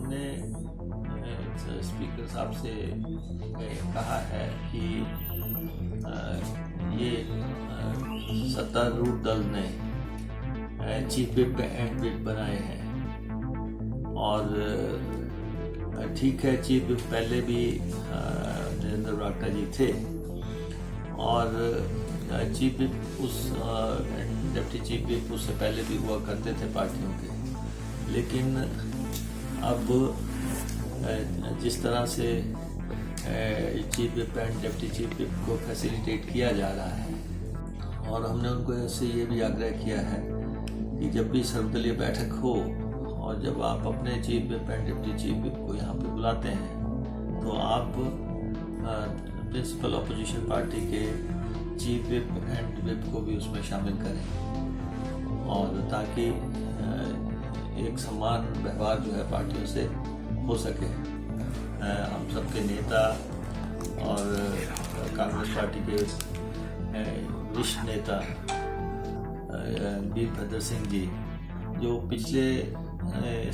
हमने स्पीकर साहब से कहा है कि ये सत्तारूढ़ दल ने चीफ विप एंड विप बनाए हैं और ठीक है, चीफ विप पहले भी नरेंद्र बरागटा जी थे और चीफ विप उस डिप्टी चीफ विप उससे पहले भी हुआ करते थे पार्टियों के। लेकिन अब जिस तरह से chief whip and deputy chief whip को फैसिलिटेट किया जा रहा है और हमने उनको ऐसे ये भी आग्रह किया है कि जब भी सर्वदलीय बैठक हो और जब आप अपने chief whip and deputy chief whip को यहाँ पे बुलाते हैं तो आप प्रिंसिपल अपोजिशन पार्टी के चीफ विप एंड विप को भी उसमें शामिल करें और ताकि एक समान व्यवहार जो है पार्टियों से हो सके। हम सबके नेता और कांग्रेस पार्टी के वरिष्ठ नेता वीरभद्र सिंह जी जो पिछले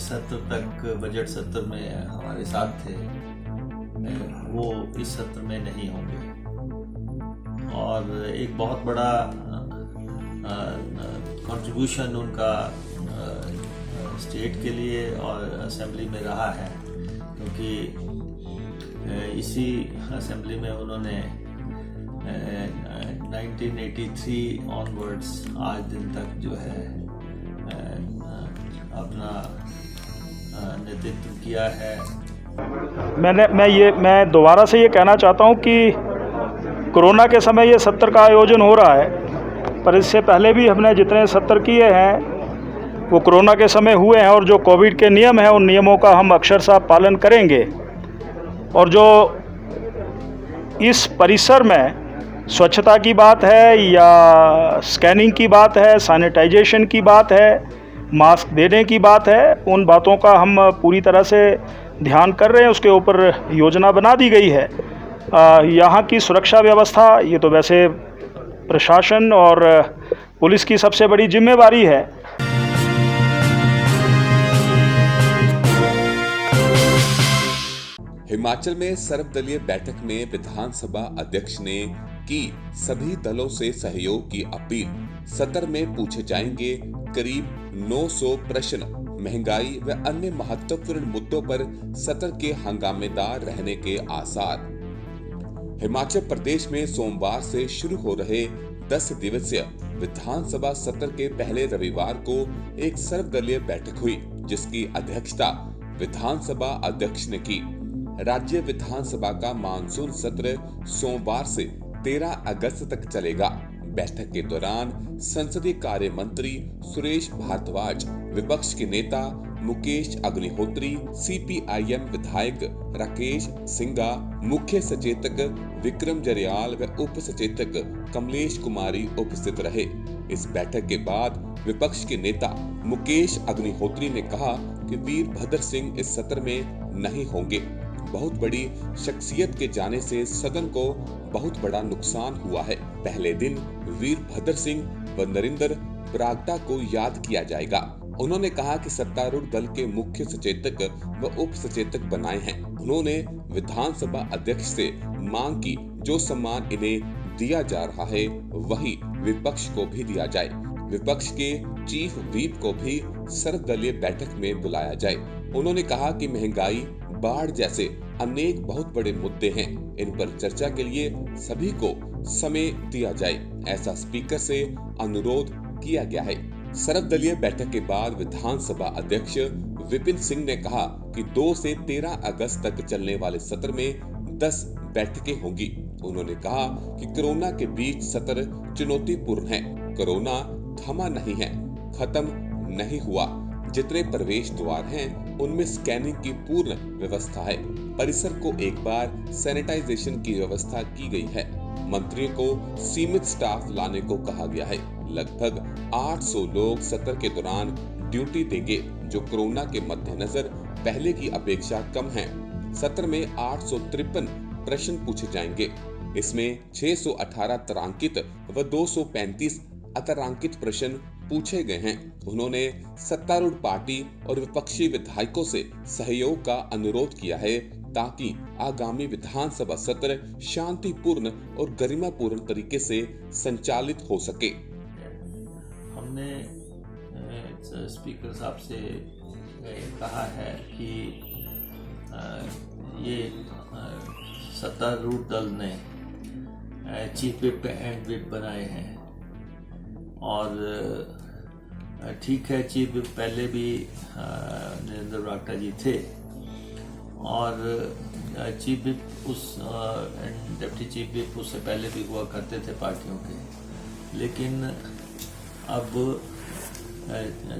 सत्र तक बजट सत्र में हमारे साथ थे, वो इस सत्र में नहीं होंगे और एक बहुत बड़ा कंट्रीब्यूशन उनका स्टेट के लिए और असेंबली में रहा है, क्योंकि इसी असेंबली में उन्होंने 1983 ऑनवर्ड्स आज दिन तक जो है अपना नेतृत्व किया है। मैं दोबारा से ये कहना चाहता हूँ कि कोरोना के समय ये सत्र का आयोजन हो रहा है, पर इससे पहले भी हमने जितने सत्र किए हैं वो कोरोना के समय हुए हैं और जो कोविड के नियम हैं उन नियमों का हम अक्षरशः पालन करेंगे। और जो इस परिसर में स्वच्छता की बात है या स्कैनिंग की बात है, सैनिटाइजेशन की बात है, मास्क देने की बात है, उन बातों का हम पूरी तरह से ध्यान कर रहे हैं। उसके ऊपर योजना बना दी गई है। यहाँ की सुरक्षा व्यवस्था ये तो वैसे प्रशासन और पुलिस की सबसे बड़ी जिम्मेवारी है। हिमाचल में सर्वदलीय बैठक में विधानसभा अध्यक्ष ने की सभी दलों से सहयोग की अपील। सत्र में पूछे जाएंगे करीब 900 प्रश्न। महंगाई व अन्य महत्वपूर्ण मुद्दों पर सत्र के हंगामेदार रहने के आसार। हिमाचल प्रदेश में सोमवार से शुरू हो रहे 10 दिवसीय विधानसभा सत्र के पहले रविवार को एक सर्वदलीय बैठक हुई, जिसकी अध्यक्षता विधानसभा अध्यक्ष ने की। राज्य विधानसभा का मानसून सत्र सोमवार से 13 अगस्त तक चलेगा। बैठक के दौरान संसदीय कार्य मंत्री सुरेश भारद्वाज, विपक्ष के नेता मुकेश अग्निहोत्री, सीपीआईएम विधायक राकेश सिंघा, मुख्य सचेतक विक्रम जरियाल व उप सचेतक कमलेश कुमारी उपस्थित रहे। इस बैठक के बाद विपक्ष के नेता मुकेश अग्निहोत्री ने कहा कि वीरभद्र सिंह इस सत्र में नहीं होंगे। बहुत बड़ी शख्सियत के जाने से सदन को बहुत बड़ा नुकसान हुआ है। पहले दिन वीरभद्र सिंह व नरेंद्र बरागटा को याद किया जाएगा। उन्होंने कहा कि सत्तारूढ़ दल के मुख्य सचेतक व उप सचेतक बनाए हैं। उन्होंने विधानसभा अध्यक्ष से मांग की जो सम्मान इन्हें दिया जा रहा है वही विपक्ष को भी दिया जाए। विपक्ष के चीफ व्हिप को भी सर्वदलीय बैठक में बुलाया जाए। उन्होंने कहा कि महंगाई, बाढ़ जैसे अनेक बहुत बड़े मुद्दे हैं, इन पर चर्चा के लिए सभी को समय दिया जाए, ऐसा स्पीकर से अनुरोध किया गया है। सर्वदलीय बैठक के बाद विधानसभा अध्यक्ष विपिन सिंह ने कहा कि 2 से 13 अगस्त तक चलने वाले सत्र में 10 बैठकें होंगी। उन्होंने कहा कि कोरोना के बीच सत्र चुनौतीपूर्ण है। कोरोना थमा नहीं है, खत्म नहीं हुआ। जितने प्रवेश द्वार हैं उनमें स्कैनिंग की पूर्ण व्यवस्था है। परिसर को एक बार सैनिटाइजेशन की व्यवस्था की गई है। मंत्रियों को सीमित स्टाफ लाने को कहा गया है। लगभग 800 लोग सत्र के दौरान ड्यूटी देंगे, जो कोरोना के मद्देनजर पहले की अपेक्षा कम है। सत्र में 853 प्रश्न पूछे जाएंगे। इसमें 618 तारांकित व 235 अतारांकित प्रश्न पूछे गए हैं। उन्होंने सत्तारूढ़ पार्टी और विपक्षी विधायकों से सहयोग का अनुरोध किया है ताकि आगामी विधानसभा सत्र शांतिपूर्ण और गरिमापूर्ण तरीके से संचालित हो सके। हमने स्पीकर साहब से कहा है कि ये सत्तारूढ़ दल ने चीफ विप एंड विप बनाए हैं और ठीक है, चीफ विप पहले भी नरेंद्र बरागटा जी थे और चीफ विप उस डिप्टी चीफ विप उससे पहले भी हुआ करते थे पार्टियों के। लेकिन अब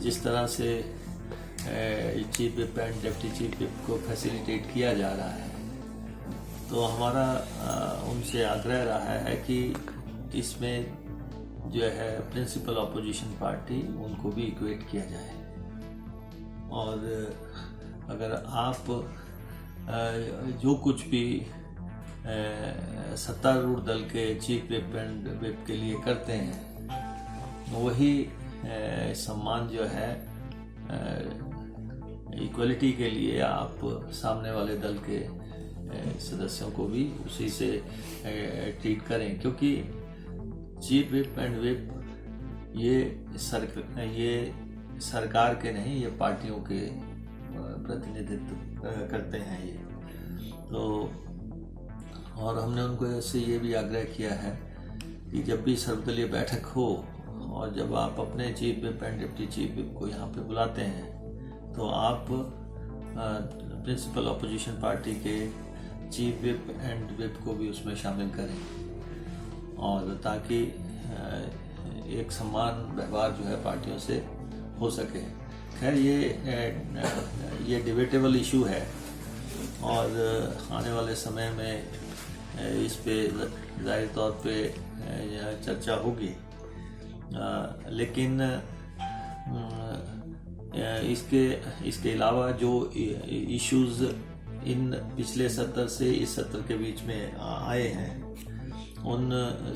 जिस तरह से chief whip and deputy chief whip को फैसिलिटेट किया जा रहा है, तो हमारा उनसे आग्रह रहा है कि इसमें जो है प्रिंसिपल अपोजिशन पार्टी उनको भी इक्वेट किया जाए। और अगर आप जो कुछ भी सत्तारूढ़ दल के चीफ विप एंड विप के लिए करते हैं, वही सम्मान जो है इक्वलिटी के लिए आप सामने वाले दल के सदस्यों को भी उसी से ट्रीट करें, क्योंकि चीफ विप एंड विप ये सरकार के नहीं, ये पार्टियों के प्रतिनिधित्व करते हैं ये तो। और हमने उनको ऐसे ये भी आग्रह किया है कि जब भी सर्वदलीय बैठक हो और जब आप अपने chief whip and deputy chief whip को यहाँ पे बुलाते हैं, तो आप प्रिंसिपल अपोजिशन पार्टी के चीफ विप एंड विप को भी उसमें शामिल करें, और ताकि एक समान व्यवहार जो है पार्टियों से हो सके। खैर ये डिबेटेबल इशू है और आने वाले समय में इस पे जाहिर तौर पे चर्चा होगी, लेकिन इसके अलावा जो इश्यूज इन पिछले सत्र से इस सत्र के बीच में आए हैं, उन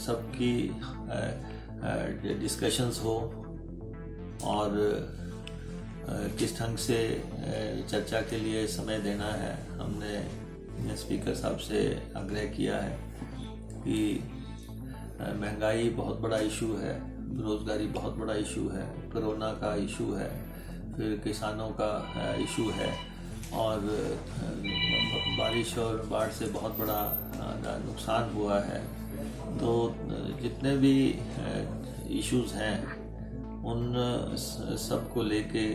सब की डिस्कशंस हो और किस ढंग से चर्चा के लिए समय देना है। हमने स्पीकर साहब से आग्रह किया है कि महंगाई बहुत बड़ा इशू है, बेरोजगारी बहुत बड़ा इशू है, कोरोना का इशू है, फिर किसानों का इशू है और बारिश और बाढ़ से बहुत बड़ा नुकसान हुआ है। तो जितने भी इश्यूज हैं उन सब को लेके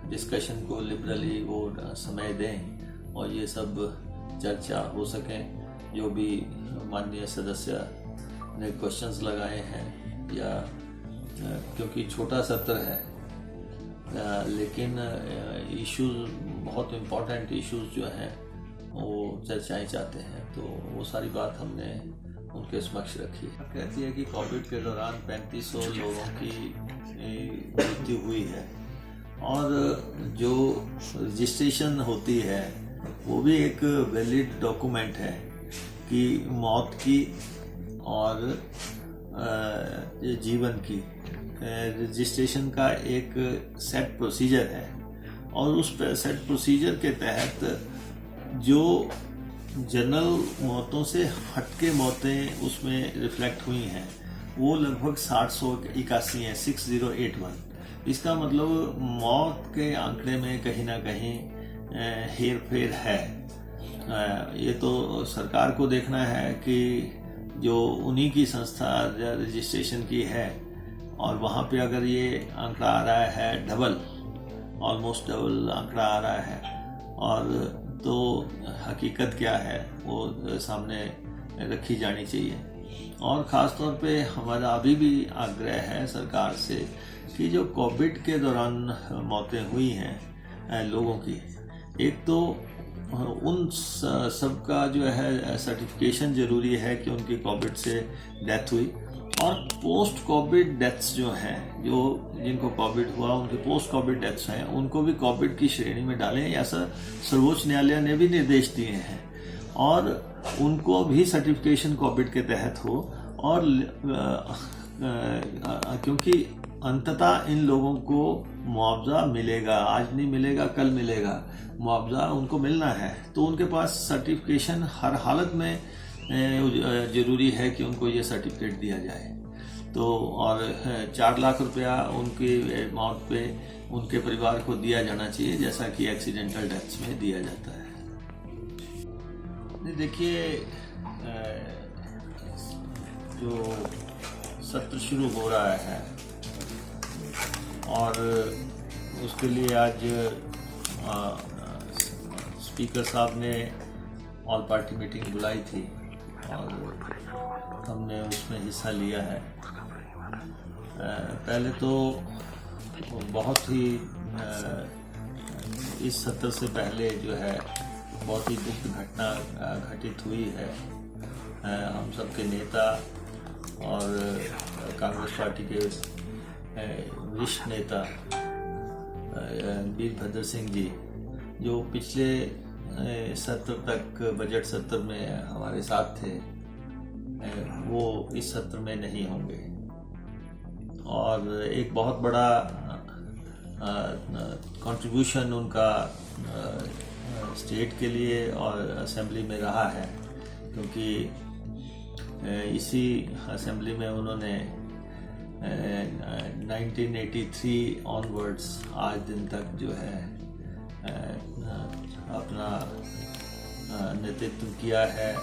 डिस्कशन को लिबरली वो समय दें और ये सब चर्चा हो सकें। जो भी माननीय सदस्य ने क्वेश्चंस लगाए हैं, या क्योंकि छोटा सत्र है लेकिन इश्यूज बहुत इम्पोर्टेंट इश्यूज जो हैं वो चर्चाएं चाहते हैं, तो वो सारी बात हमने उनके समक्ष रखी है। कहती है कि कोविड के दौरान 3500 लोगों की मृत्यु हुई है और जो रजिस्ट्रेशन होती है वो भी एक वैलिड डॉक्यूमेंट है कि मौत की और जीवन की। रजिस्ट्रेशन का एक सेट प्रोसीजर है और उस सेट प्रोसीजर के तहत जो जनरल मौतों से हटके मौतें उसमें रिफ्लेक्ट हुई हैं वो लगभग 6081 है, 6081। इसका मतलब मौत के आंकड़े में कहीं ना कहीं हेर फेर है। ये तो सरकार को देखना है कि जो उन्हीं की संस्था रजिस्ट्रेशन की है और वहाँ पे अगर ये आंकड़ा आ रहा है डबल, ऑलमोस्ट डबल आंकड़ा आ रहा है, और तो हकीकत क्या है वो सामने रखी जानी चाहिए। और ख़ास तौर पे हमारा अभी भी आग्रह है सरकार से कि जो कोविड के दौरान मौतें हुई हैं लोगों की, एक तो उन सब का जो है सर्टिफिकेशन ज़रूरी है कि उनकी कोविड से डेथ हुई, और पोस्ट कोविड डेथ्स जो हैं, जो जिनको कोविड हुआ उनके पोस्ट कोविड डेथ्स हैं, उनको भी कोविड की श्रेणी में डालें, ऐसा सर्वोच्च न्यायालय ने भी निर्देश दिए हैं, और उनको भी सर्टिफिकेशन कोविड के तहत हो। और क्योंकि अंततः इन लोगों को मुआवजा मिलेगा, आज नहीं मिलेगा कल मिलेगा, मुआवजा उनको मिलना है, तो उनके पास सर्टिफिकेशन हर हालत में ज़रूरी है कि उनको ये सर्टिफिकेट दिया जाए। तो और 4 लाख रुपया उनके अमाउंट पे उनके परिवार को दिया जाना चाहिए, जैसा कि एक्सीडेंटल डेथ्स में दिया जाता है। देखिए, जो सत्र शुरू हो रहा है और उसके लिए आज स्पीकर साहब ने ऑल पार्टी मीटिंग बुलाई थी और हमने उसमें हिस्सा लिया है। पहले तो बहुत ही इस सत्र से पहले जो है बहुत ही दुख घटना घटित हुई है। हम सबके नेता और कांग्रेस पार्टी के वरिष्ठ नेता वीरभद्र सिंह जी, जो पिछले सत्र तक बजट सत्र में हमारे साथ थे, वो इस सत्र में नहीं होंगे। और एक बहुत बड़ा कंट्रीब्यूशन उनका स्टेट के लिए और असेंबली में रहा है, क्योंकि इसी असेंबली में उन्होंने 1983 ऑनवर्ड्स आज दिन तक जो है अपना नेतृत्व किया है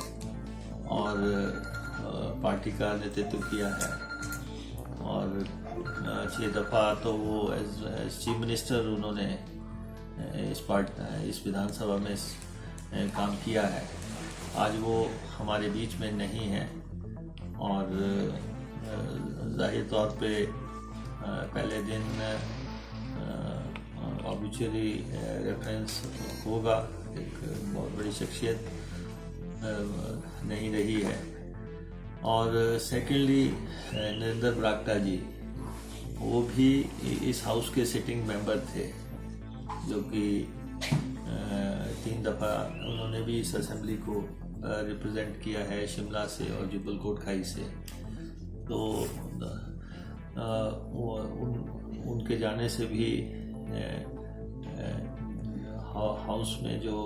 और पार्टी का नेतृत्व किया है। और 6 दफ़ा तो वो एज चीफ मिनिस्टर उन्होंने इस विधानसभा में काम किया है। आज वो हमारे बीच में नहीं है और जाहिर तौर पे पहले दिन ऑब्विचुअली रेफरेंस होगा। एक बहुत बड़ी शख्सियत नहीं रही है। और सेकेंडली नरेंद्र बरागटा जी, वो भी इस हाउस के सिटिंग मेंबर थे, जो कि 3 दफ़ा उन्होंने भी इस असेंबली को रिप्रेजेंट किया है, शिमला से और जुब्बल कोटखाई से। तो उनके जाने से भी हाउस में जो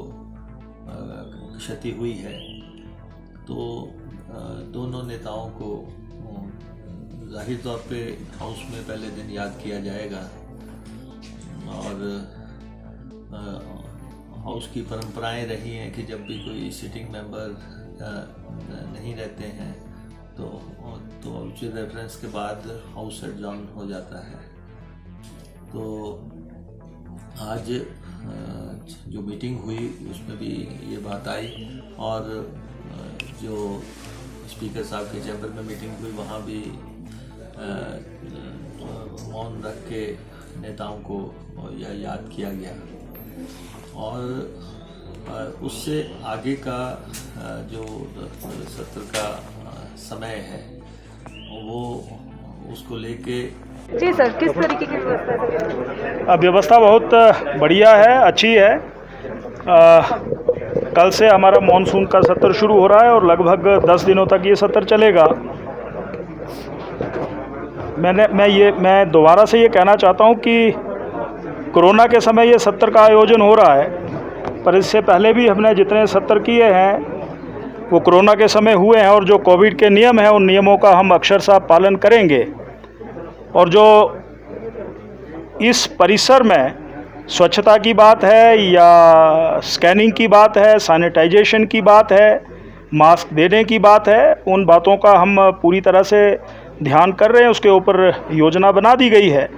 क्षति हुई है, तो दोनों नेताओं को जाहिर तौर पे हाउस में पहले दिन याद किया जाएगा। और हाउस की परंपराएं रही हैं कि जब भी कोई सिटिंग मेंबर नहीं रहते हैं तो ऑब्वियसली रेफरेंस के बाद हाउस एडजॉर्न हो जाता है। तो आज जो मीटिंग हुई उसमें भी ये बात आई, और जो स्पीकर साहब के चैम्बर में मीटिंग हुई वहाँ भी मौन रख के नेताओं को याद किया गया। और उससे आगे का जो सत्र का समय है वो उसको लेके। जी सर, किस तरीके की व्यवस्था? व्यवस्था बहुत बढ़िया है, अच्छी है। कल से हमारा मॉनसून का सत्र शुरू हो रहा है और लगभग 10 दिनों तक ये सत्र चलेगा। मैं दोबारा से ये कहना चाहता हूँ कि कोरोना के समय ये सत्र का आयोजन हो रहा है, पर इससे पहले भी हमने जितने सत्र किए हैं वो कोरोना के समय हुए हैं, और जो कोविड के नियम हैं उन नियमों का हम अक्षरशः पालन करेंगे। और जो इस परिसर में स्वच्छता की बात है या स्कैनिंग की बात है, सैनिटाइजेशन की बात है, मास्क देने की बात है, उन बातों का हम पूरी तरह से ध्यान कर रहे हैं। उसके ऊपर योजना बना दी गई है।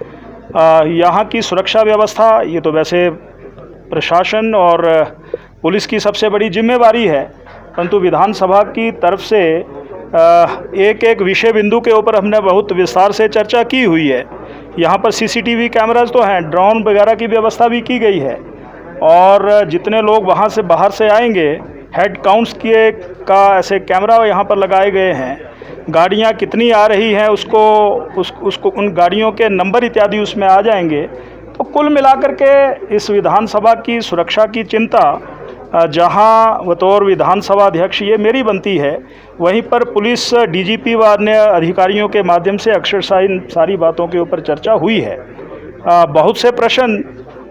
यहाँ की सुरक्षा व्यवस्था ये तो वैसे प्रशासन और पुलिस की सबसे बड़ी जिम्मेवारी है, परंतु विधानसभा की तरफ से एक एक विषय बिंदु के ऊपर हमने बहुत विस्तार से चर्चा की हुई है। यहाँ पर सीसीटीवी कैमराज तो हैं, ड्रोन वगैरह की व्यवस्था भी की गई है, और जितने लोग वहाँ से बाहर से आएंगे हेड काउंट्स का ऐसे कैमरा यहाँ पर लगाए गए हैं। गाड़ियाँ कितनी आ रही हैं उसको उन गाड़ियों के नंबर इत्यादि उसमें आ जाएंगे। तो कुल मिलाकर के इस विधानसभा की सुरक्षा की चिंता जहां बतौर विधानसभा अध्यक्ष ये मेरी बनती है, वहीं पर पुलिस डीजीपी व अन्य अधिकारियों के माध्यम से अक्सर इन सारी बातों के ऊपर चर्चा हुई है। बहुत से प्रश्न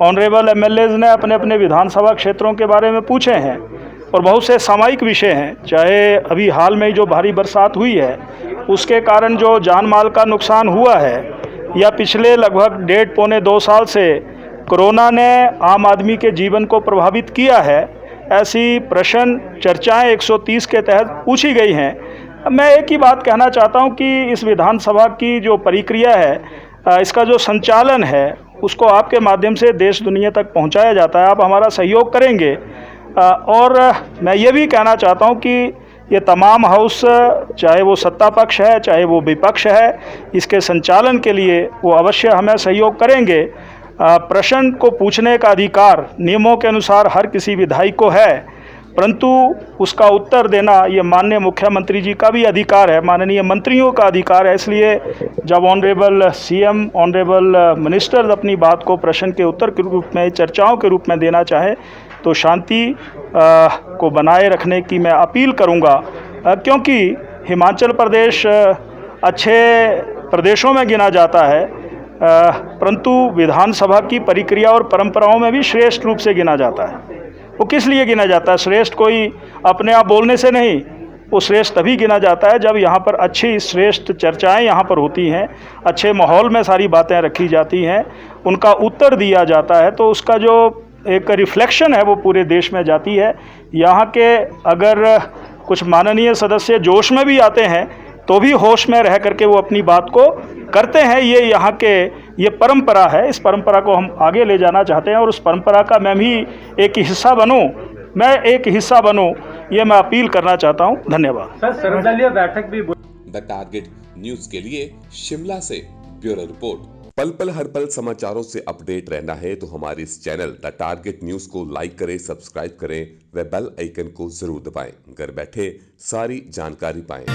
ऑनरेबल एमएलएज ने अपने अपने विधानसभा क्षेत्रों के बारे में पूछे हैं और बहुत से सामयिक विषय हैं, चाहे अभी हाल में जो भारी बरसात हुई है उसके कारण जो जान माल का नुकसान हुआ है, या पिछले लगभग 1.5-2 साल से कोरोना ने आम आदमी के जीवन को प्रभावित किया है, ऐसी प्रश्न चर्चाएं 130 के तहत पूछी गई हैं। मैं एक ही बात कहना चाहता हूं कि इस विधानसभा की जो प्रक्रिया है, इसका जो संचालन है उसको आपके माध्यम से देश दुनिया तक पहुंचाया जाता है। आप हमारा सहयोग करेंगे। और मैं ये भी कहना चाहता हूं कि ये तमाम हाउस, चाहे वो सत्ता पक्ष है चाहे वो विपक्ष है, इसके संचालन के लिए वो अवश्य हमें सहयोग करेंगे। प्रश्न को पूछने का अधिकार नियमों के अनुसार हर किसी विधायी को है, परंतु उसका उत्तर देना ये माननीय मुख्यमंत्री जी का भी अधिकार है, माननीय मंत्रियों का अधिकार है। इसलिए जब ऑनरेबल सीएम, ऑनरेबल मिनिस्टर अपनी बात को प्रश्न के उत्तर के रूप में, चर्चाओं के रूप में देना चाहे तो शांति को बनाए रखने की मैं अपील करूंगा, क्योंकि हिमाचल प्रदेश अच्छे प्रदेशों में गिना जाता है, परंतु विधानसभा की प्रक्रिया और परंपराओं में भी श्रेष्ठ रूप से गिना जाता है। वो किस लिए गिना जाता है? श्रेष्ठ कोई अपने आप बोलने से नहीं, वो श्रेष्ठ तभी गिना जाता है जब यहाँ पर अच्छी श्रेष्ठ चर्चाएं यहाँ पर होती हैं, अच्छे माहौल में सारी बातें रखी जाती हैं, उनका उत्तर दिया जाता है, तो उसका जो एक रिफ्लेक्शन है वो पूरे देश में जाती है। यहाँ के अगर कुछ माननीय सदस्य जोश में भी आते हैं तो भी होश में रह करके वो अपनी बात को करते हैं। ये यहाँ के ये परंपरा है, इस परंपरा को हम आगे ले जाना चाहते हैं और उस परंपरा का मैं भी एक हिस्सा बनूं, ये मैं अपील करना चाहता हूँ। धन्यवाद। सर, सर्वदलीय बैठक भी द टारगेट न्यूज के लिए शिमला से ब्यूरो रिपोर्ट। पल पल हर पल समाचारों से अपडेट रहना है तो हमारे इस चैनल द टारगेट न्यूज को लाइक करें, सब्सक्राइब करें व बेल आइकन को जरूर दबाएं। घर बैठे सारी जानकारी पाएं।